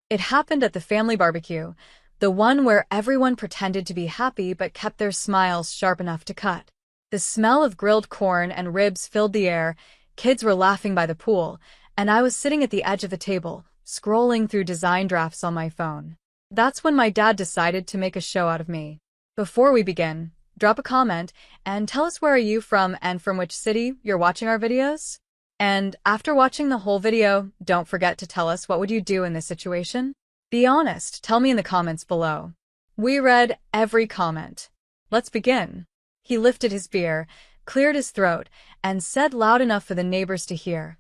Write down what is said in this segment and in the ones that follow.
It happened at the family barbecue, the one where everyone pretended to be happy but kept their smiles sharp enough to cut. The smell of grilled corn and ribs filled the air, kids were laughing by the pool, and I was sitting at the edge of the table, scrolling through design drafts on my phone. That's when my dad decided to make a show out of me. Before we begin, drop a comment and tell us where are you from and from which city you're watching our videos? And after watching the whole video, don't forget to tell us what would you do in this situation? Be honest, tell me in the comments below. We read every comment. Let's begin. He lifted his beer, cleared his throat, and said loud enough for the neighbors to hear.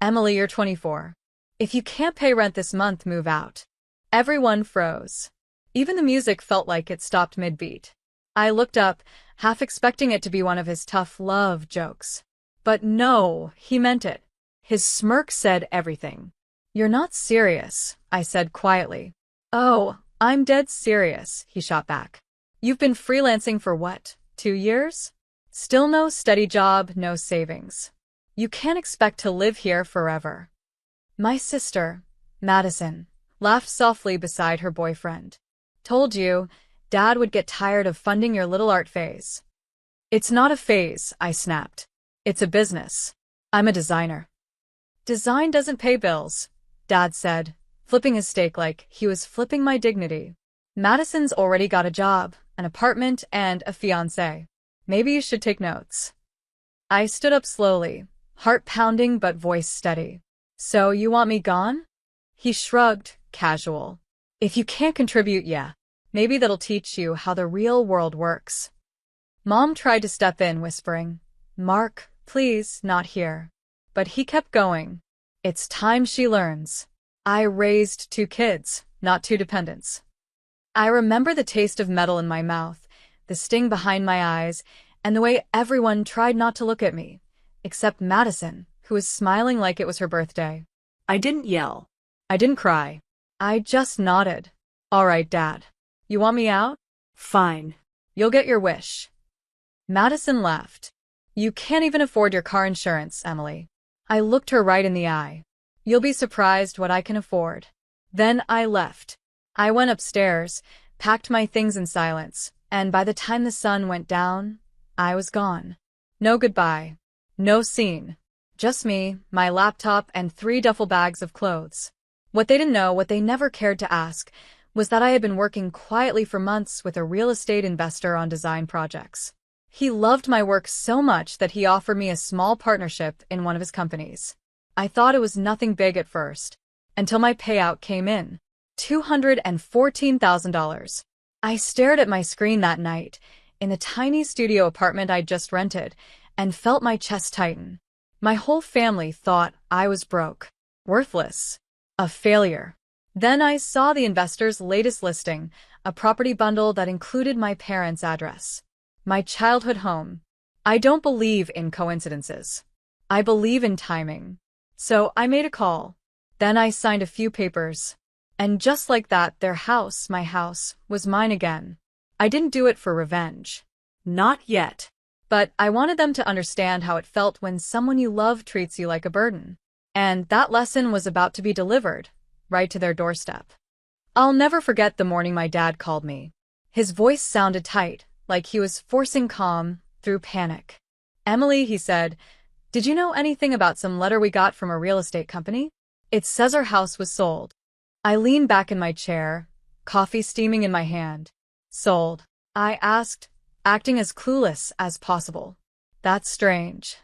Emily, you're 24. If you can't pay rent this month, move out. Everyone froze. Even the music felt like it stopped mid-beat. I looked up, half expecting it to be one of his tough love jokes. But no, he meant it. His smirk said everything. You're not serious, I said quietly. Oh, I'm dead serious, he shot back. You've been freelancing for what, 2 years? Still no steady job, no savings. You can't expect to live here forever. My sister, Madison, laughed softly beside her boyfriend. Told you, Dad would get tired of funding your little art phase. It's not a phase, I snapped. It's a business. I'm a designer. Design doesn't pay bills, Dad said, flipping his steak like he was flipping my dignity. Madison's already got a job, an apartment, and a fiancé. Maybe you should take notes. I stood up slowly, heart pounding but voice steady. So you want me gone? He shrugged, casual. If you can't contribute, yeah. Maybe that'll teach you how the real world works. Mom tried to step in, whispering, Mark, please, not here. But he kept going. It's time she learns. I raised 2 kids, not 2 dependents. I remember the taste of metal in my mouth, the sting behind my eyes, and the way everyone tried not to look at me, except Madison, who was smiling like it was her birthday. I didn't yell. I didn't cry. I just nodded. All right, Dad. You want me out? Fine. You'll get your wish. Madison laughed. You can't even afford your car insurance, Emily. I looked her right in the eye. You'll be surprised what I can afford. Then I left. I went upstairs, packed my things in silence, and by the time the sun went down, I was gone. No goodbye. No scene. Just me, my laptop, and 3 duffel bags of clothes. What they didn't know, what they never cared to ask, was that I had been working quietly for months with a real estate investor on design projects. He loved my work so much that he offered me a small partnership in one of his companies. I thought it was nothing big at first, until my payout came in. $214,000. I stared at my screen that night, in the tiny studio apartment I'd just rented, and felt my chest tighten. My whole family thought I was broke, worthless, a failure. Then I saw the investor's latest listing, a property bundle that included my parents' address. My childhood home. I don't believe in coincidences. I believe in timing. So I made a call. Then I signed a few papers. And just like that, their house, my house, was mine again. I didn't do it for revenge. Not yet. But I wanted them to understand how it felt when someone you love treats you like a burden. And that lesson was about to be delivered, right to their doorstep. I'll never forget the morning my dad called me. His voice sounded tight, like he was forcing calm through panic. Emily, he said, did you know anything about some letter we got from a real estate company? It says our house was sold. I leaned back in my chair, coffee steaming in my hand. Sold? I asked, acting as clueless as possible. That's strange.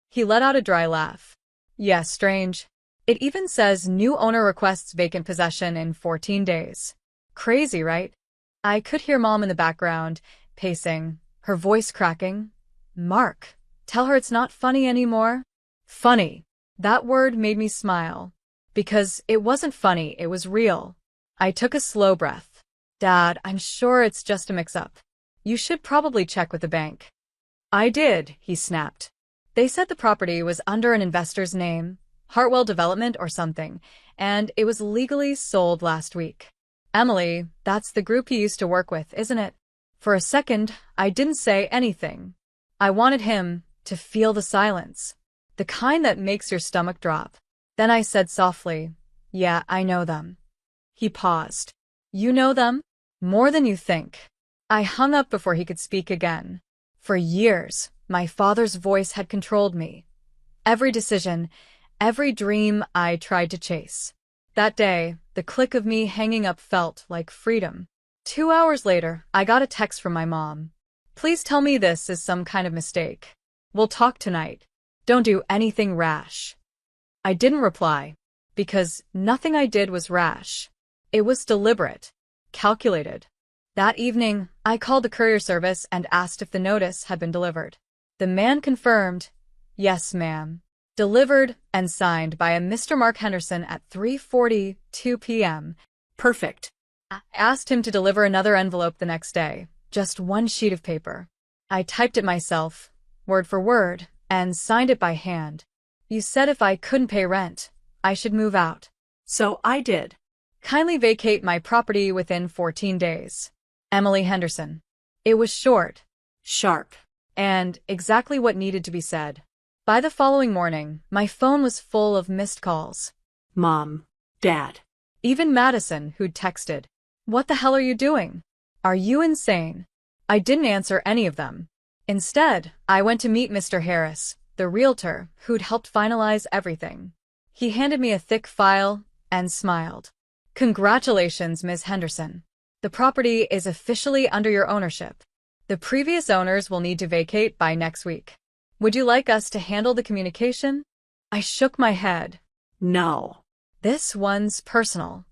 He let out a dry laugh. Yes, strange. It even says new owner requests vacant possession in 14 days. Crazy, right? I could hear Mom in the background, pacing, her voice cracking. Mark, tell her it's not funny anymore. Funny. That word made me smile. Because it wasn't funny, it was real. I took a slow breath. Dad, I'm sure it's just a mix-up. You should probably check with the bank. I did, he snapped. They said the property was under an investor's name, Hartwell Development or something, and it was legally sold last week. Emily, that's the group you used to work with, isn't it? For a second, I didn't say anything. I wanted him to feel the silence, the kind that makes your stomach drop. Then I said softly, yeah, I know them. He paused. You know them? More than you think. I hung up before he could speak again. For years, my father's voice had controlled me. Every decision, every dream I tried to chase. That day, the click of me hanging up felt like freedom. 2 hours later, I got a text from my mom. Please tell me this is some kind of mistake. We'll talk tonight. Don't do anything rash. I didn't reply, because nothing I did was rash. It was deliberate, calculated. That evening, I called the courier service and asked if the notice had been delivered. The man confirmed, yes, ma'am. Delivered and signed by a Mr. Mark Henderson at 3:42 p.m. Perfect. I asked him to deliver another envelope the next day, just one sheet of paper. I typed it myself, word for word, and signed it by hand. You said if I couldn't pay rent, I should move out. So I did. Kindly vacate my property within 14 days. Emily Henderson. It was short, sharp, and exactly what needed to be said. By the following morning, my phone was full of missed calls. Mom, Dad. Even Madison, who'd texted, "What the hell are you doing? Are you insane?" I didn't answer any of them. Instead, I went to meet Mr. Harris, the realtor, who'd helped finalize everything. He handed me a thick file and smiled. Congratulations, Ms. Henderson. The property is officially under your ownership. The previous owners will need to vacate by next week. Would you like us to handle the communication? I shook my head. No. This one's personal.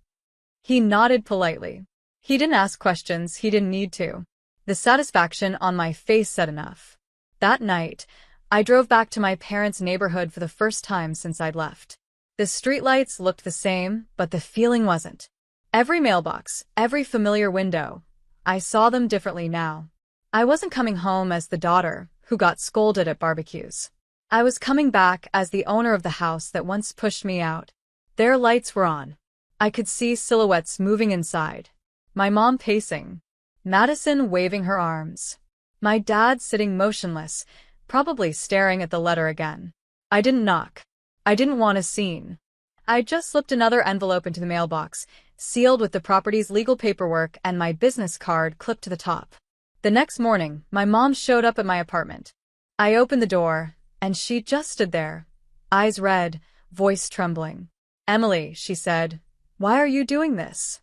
He nodded politely. He didn't ask questions he didn't need to. The satisfaction on my face said enough. That night, I drove back to my parents' neighborhood for the first time since I'd left. The streetlights looked the same, but the feeling wasn't. Every mailbox, every familiar window, I saw them differently now. I wasn't coming home as the daughter who got scolded at barbecues. I was coming back as the owner of the house that once pushed me out. Their lights were on. I could see silhouettes moving inside. My mom pacing. Madison waving her arms. My dad sitting motionless, probably staring at the letter again. I didn't knock. I didn't want a scene. I just slipped another envelope into the mailbox, sealed with the property's legal paperwork and my business card clipped to the top. The next morning, my mom showed up at my apartment. I opened the door, and she just stood there, eyes red, voice trembling. Emily, she said, why are you doing this?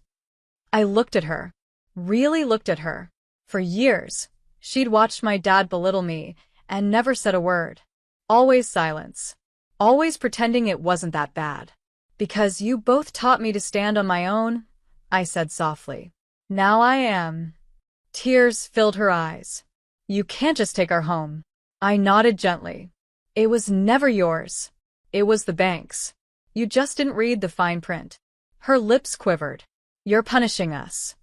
I looked at her. Really looked at her. For years, she'd watched my dad belittle me and never said a word. Always silence. Always pretending it wasn't that bad. Because you both taught me to stand on my own, I said softly. Now I am. Tears filled her eyes. You can't just take our home. I nodded gently. It was never yours. It was the bank's. You just didn't read the fine print. Her lips quivered. You're punishing us.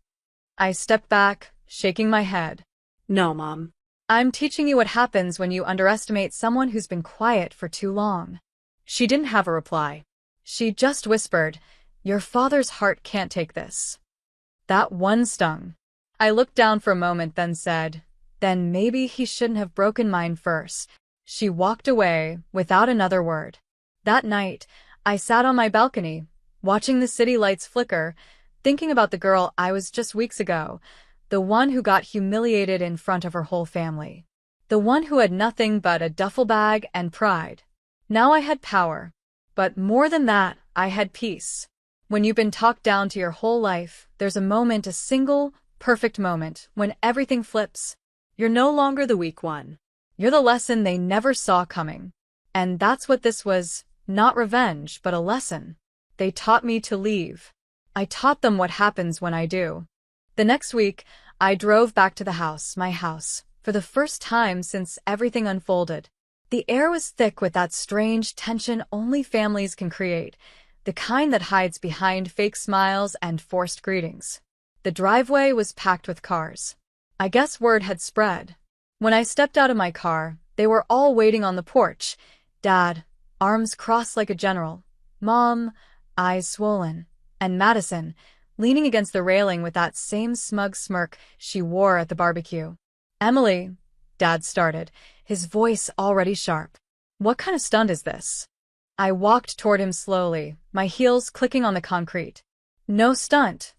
I stepped back, shaking my head. No, Mom. I'm teaching you what happens when you underestimate someone who's been quiet for too long. She didn't have a reply. She just whispered, your father's heart can't take this. That one stung. I looked down for a moment, then said, then maybe he shouldn't have broken mine first. She walked away without another word. That night, I sat on my balcony, watching the city lights flicker, thinking about the girl I was just weeks ago, the one who got humiliated in front of her whole family. The one who had nothing but a duffel bag and pride. Now I had power. But more than that, I had peace. When you've been talked down to your whole life, there's a moment, a single, perfect moment, when everything flips. You're no longer the weak one. You're the lesson they never saw coming. And that's what this was, not revenge, but a lesson. They taught me to leave. I taught them what happens when I do. The next week, I drove back to the house, my house, for the first time since everything unfolded. The air was thick with that strange tension only families can create, the kind that hides behind fake smiles and forced greetings. The driveway was packed with cars. I guess word had spread. When I stepped out of my car, they were all waiting on the porch. Dad, arms crossed like a general. Mom, eyes swollen. And Madison, leaning against the railing with that same smug smirk she wore at the barbecue. Emily, Dad started, his voice already sharp. What kind of stunt is this? I walked toward him slowly, my heels clicking on the concrete. No stunt,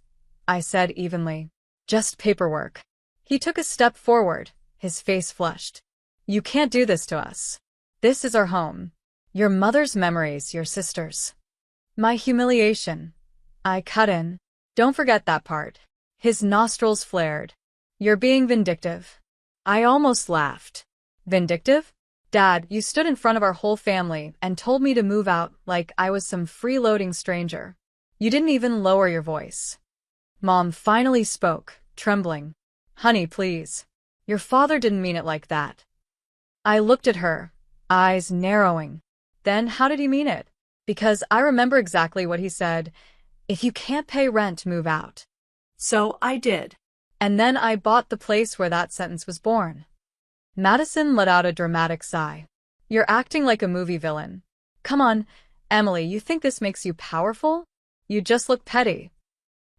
I said evenly. Just paperwork. He took a step forward, his face flushed. You can't do this to us. This is our home. Your mother's memories, your sister's. My humiliation. I cut in. Don't forget that part. His nostrils flared. You're being vindictive. I almost laughed. Vindictive? Dad, you stood in front of our whole family and told me to move out like I was some freeloading stranger. You didn't even lower your voice. Mom finally spoke, trembling. Honey, please. Your father didn't mean it like that. I looked at her, eyes narrowing. Then how did he mean it? Because I remember exactly what he said. If you can't pay rent, move out. So I did. And then I bought the place where that sentence was born. Madison let out a dramatic sigh. You're acting like a movie villain. Come on, Emily, you think this makes you powerful? You just look petty.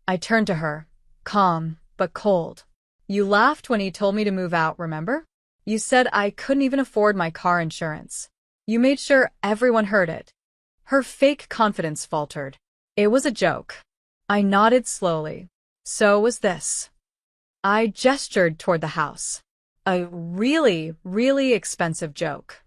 I turned to her, calm, but cold. You laughed when he told me to move out, remember? You said I couldn't even afford my car insurance. You made sure everyone heard it. Her fake confidence faltered. It was a joke. I nodded slowly. So was this. I gestured toward the house. A really, really expensive joke.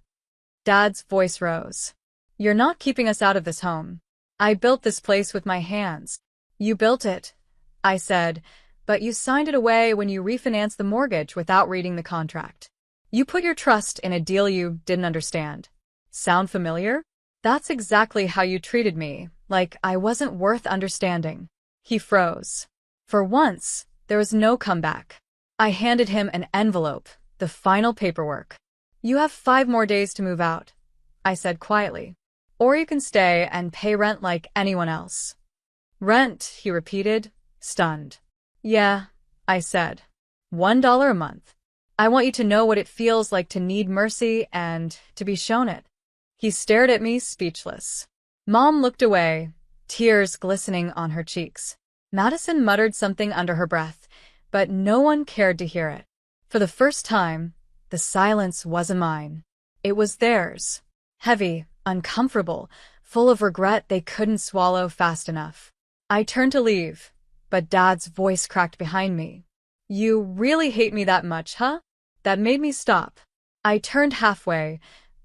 Dad's voice rose. You're not keeping us out of this home. I built this place with my hands. You built it, I said, but you signed it away when you refinanced the mortgage without reading the contract. You put your trust in a deal you didn't understand. Sound familiar? That's exactly how you treated me, like I wasn't worth understanding. He froze. For once, there was no comeback. I handed him an envelope, the final paperwork. You have 5 more days to move out, I said quietly. Or you can stay and pay rent like anyone else. Rent, he repeated, stunned. Yeah, I said. $1 a month. I want you to know what it feels like to need mercy and to be shown it. He stared at me, speechless. Mom looked away, tears glistening on her cheeks. Madison muttered something under her breath, but no one cared to hear it. For the first time, the silence wasn't mine. It was theirs. Heavy, uncomfortable, full of regret they couldn't swallow fast enough. I turned to leave, but Dad's voice cracked behind me. You really hate me that much, huh? That made me stop. I turned halfway,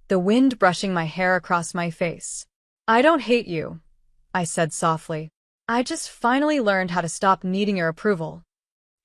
the wind brushing my hair across my face. I don't hate you, I said softly. I just finally learned how to stop needing your approval.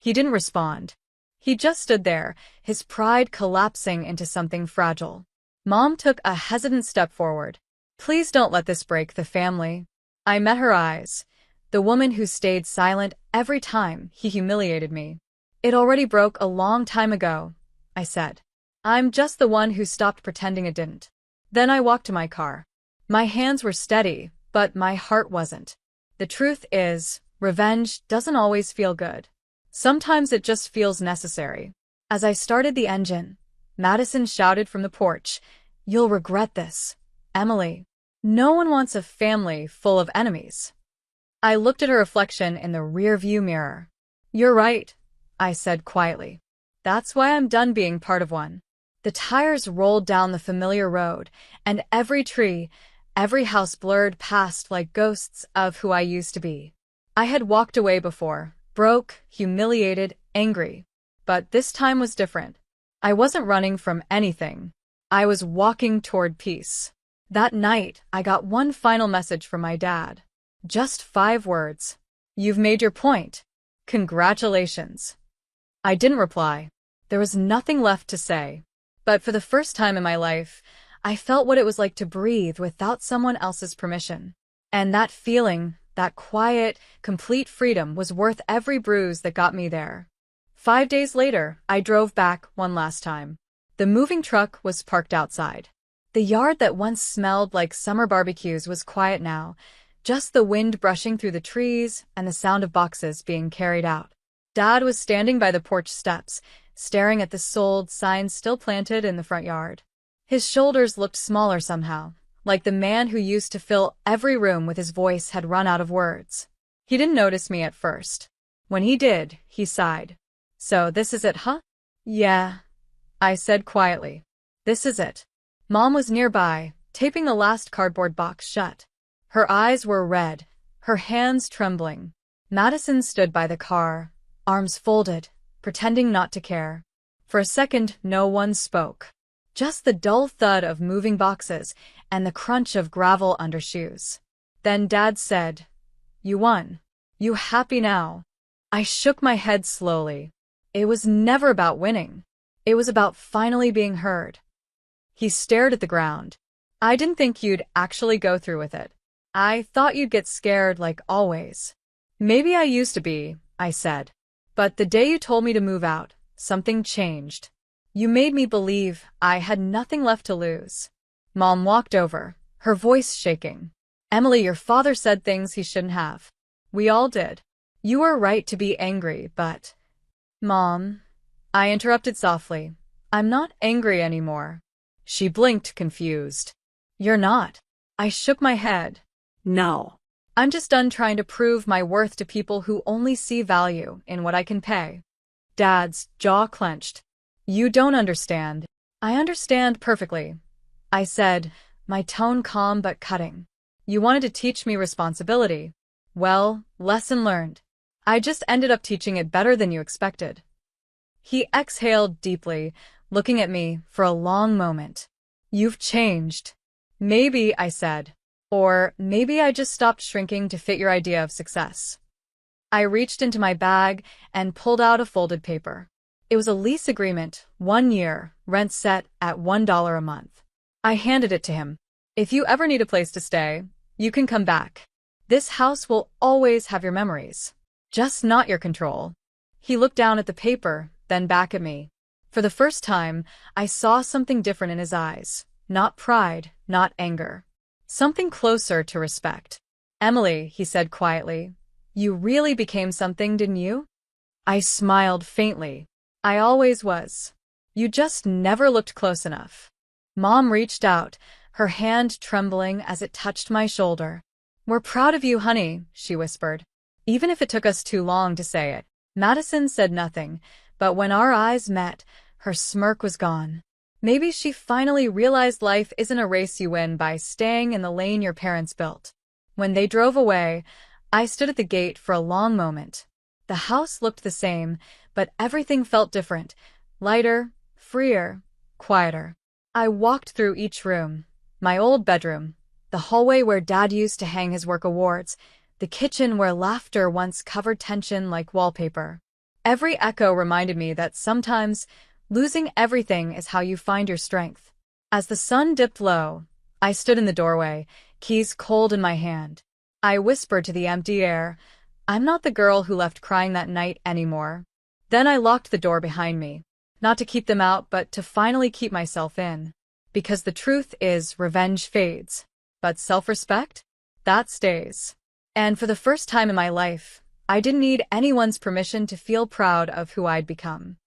He didn't respond. He just stood there, his pride collapsing into something fragile. Mom took a hesitant step forward. Please don't let this break the family. I met her eyes, the woman who stayed silent every time he humiliated me. It already broke a long time ago, I said. I'm just the one who stopped pretending it didn't. Then I walked to my car. My hands were steady, but my heart wasn't. The truth is, revenge doesn't always feel good. Sometimes it just feels necessary. As I started the engine, Madison shouted from the porch, You'll regret this, Emily. No one wants a family full of enemies. I looked at her reflection in the rear-view mirror. You're right, I said quietly. That's why I'm done being part of one. The tires rolled down the familiar road, and every tree, every house blurred past like ghosts of who I used to be. I had walked away before, broke, humiliated, angry. But this time was different. I wasn't running from anything. I was walking toward peace. That night, I got one final message from my dad. Just 5 words. You've made your point. Congratulations. I didn't reply. There was nothing left to say. But for the first time in my life, I felt what it was like to breathe without someone else's permission. And that feeling, that quiet, complete freedom was worth every bruise that got me there. 5 days later, I drove back one last time. The moving truck was parked outside. The yard that once smelled like summer barbecues was quiet now, just the wind brushing through the trees and the sound of boxes being carried out. Dad was standing by the porch steps, staring at the sold signs still planted in the front yard. His shoulders looked smaller somehow, like the man who used to fill every room with his voice had run out of words. He didn't notice me at first. When he did, he sighed. So this is it, huh? Yeah, I said quietly. This is it. Mom was nearby, taping the last cardboard box shut. Her eyes were red, her hands trembling. Madison stood by the car, arms folded, pretending not to care. For a second, no one spoke. Just the dull thud of moving boxes and the crunch of gravel under shoes. Then Dad said, "You won. You happy now?" I shook my head slowly. It was never about winning. It was about finally being heard. He stared at the ground. "I didn't think you'd actually go through with it. I thought you'd get scared like always." "Maybe I used to be," I said. "But the day you told me to move out, something changed. You made me believe I had nothing left to lose." Mom walked over, her voice shaking. "Emily, your father said things he shouldn't have. We all did. You were right to be angry, but—" "Mom," I interrupted softly, "I'm not angry anymore." She blinked, confused. "You're not." I shook my head. "No. I'm just done trying to prove my worth to people who only see value in what I can pay." Dad's jaw clenched. "You don't understand." "I understand perfectly," I said, my tone calm but cutting. "You wanted to teach me responsibility. Well, lesson learned. I just ended up teaching it better than you expected." He exhaled deeply, looking at me for a long moment. "You've changed." "Maybe," I said. "Or maybe I just stopped shrinking to fit your idea of success." I reached into my bag and pulled out a folded paper. It was a lease agreement, 1 year, rent set at $1 a month. I handed it to him. "If you ever need a place to stay, you can come back. This house will always have your memories. Just not your control." He looked down at the paper, then back at me. For the first time, I saw something different in his eyes. Not pride, not anger. Something closer to respect. "Emily," he said quietly, "you really became something, didn't you?" I smiled faintly. "I always was. You just never looked close enough." Mom reached out, her hand trembling as it touched my shoulder. "We're proud of you, honey," she whispered. "Even if it took us too long to say it." Madison said nothing, but when our eyes met, her smirk was gone. Maybe she finally realized life isn't a race you win by staying in the lane your parents built. When they drove away, I stood at the gate for a long moment. The house looked the same, but everything felt different. Lighter, freer, quieter. I walked through each room. My old bedroom, the hallway where Dad used to hang his work awards, the kitchen where laughter once covered tension like wallpaper. Every echo reminded me that sometimes losing everything is how you find your strength. As the sun dipped low, I stood in the doorway, keys cold in my hand. I whispered to the empty air, "I'm not the girl who left crying that night anymore." Then I locked the door behind me. Not to keep them out, but to finally keep myself in. Because the truth is, revenge fades. But self-respect? That stays. And for the first time in my life, I didn't need anyone's permission to feel proud of who I'd become.